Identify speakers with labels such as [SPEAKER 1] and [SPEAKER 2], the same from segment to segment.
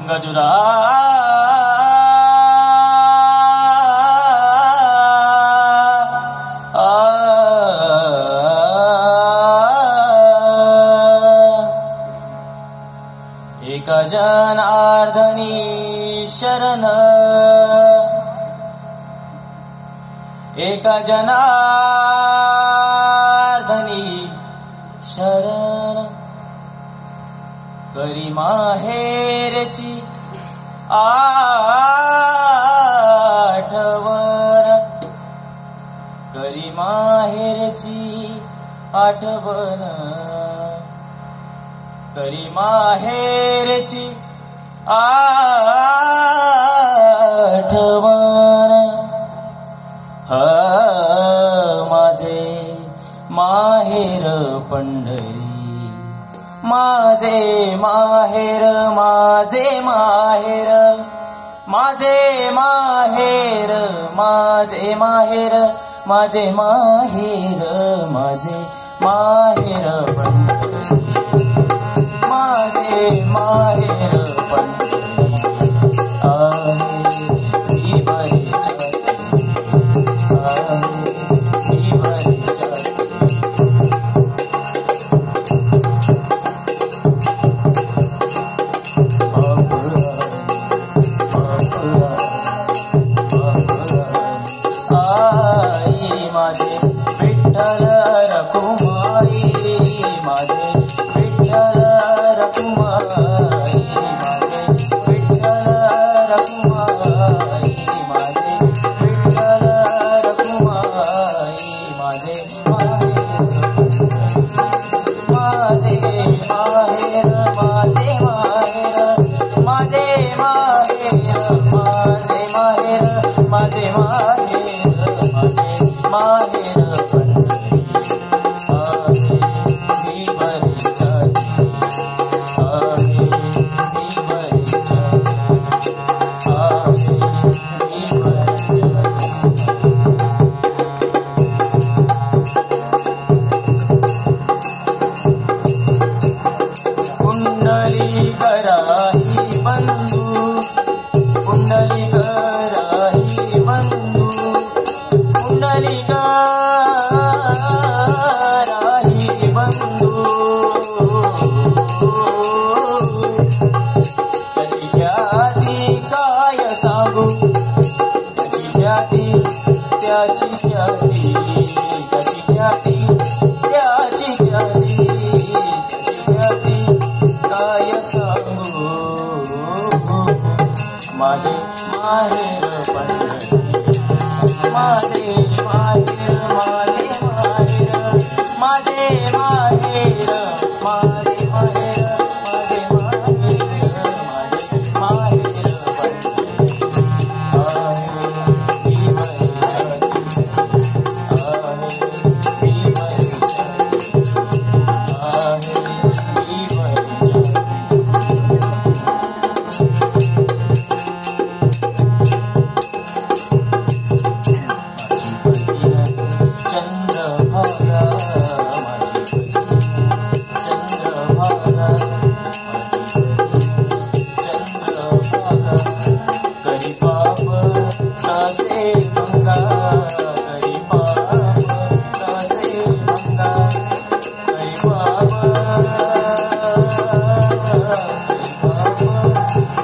[SPEAKER 1] गजुरा एका जनार्दनी शरण एका जनार्दनी शरण करी माहेरची आठवण करी माहेरची आठवण करी माहेरची आठवण माझे माहेर पंढरी माझे माहेर माझे माहेर माझे माहेर माझे माहेर माझे माहेर माझे माहेर पंढरी माझे माहेर पंढरी आहे ही बरी माझे विठ्ठल रखुमाई माझे विठ्ठल रखुमाई माझे विठ्ठल रखुमाई माझे विठ्ठल रखुमाई माझे माहेर माझे माहेर माझे माहेर माझे माहेर माझे माहेर माझे माहेर माहेर पंढरी आहे ही बरी छाती आहे ही बरी छाती आहे ही बरी कुंडली कराही बंधू कुंडली कराही बंधू कुंडली कराही बंधू त्याची ख्याती काय सांगू त्याची ख्याती त्याची ख्याती त्याची ख्याती त्याची ख्याती त्याची ख्याती काय सांगू माझे माहेर पंढरी माझे माहेर माझे माहेर माझे माहेर माझे माहेर माझे माहेर माझे माहेर पंढरी आहे ही बरी छाती आहे ही बरी छाती आहे ही बरी चंद्रभागा माझी चंद्रभागा माझी चंद्रभागा करी पाप तसे मंगा करी पाप तसे मंगा करी पाप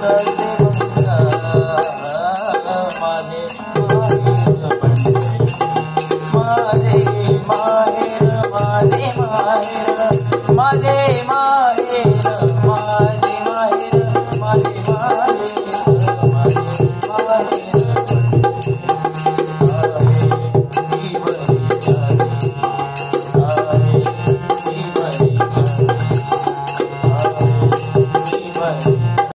[SPEAKER 1] तसे मंगा माझे माहेर पंढरी माझे माहेर माझे माहेर माझे माहेर माझे माहेर माझे माहेर माझे माहेर आहे ही बरी छाती आहे ही बरी छाती ईश्वर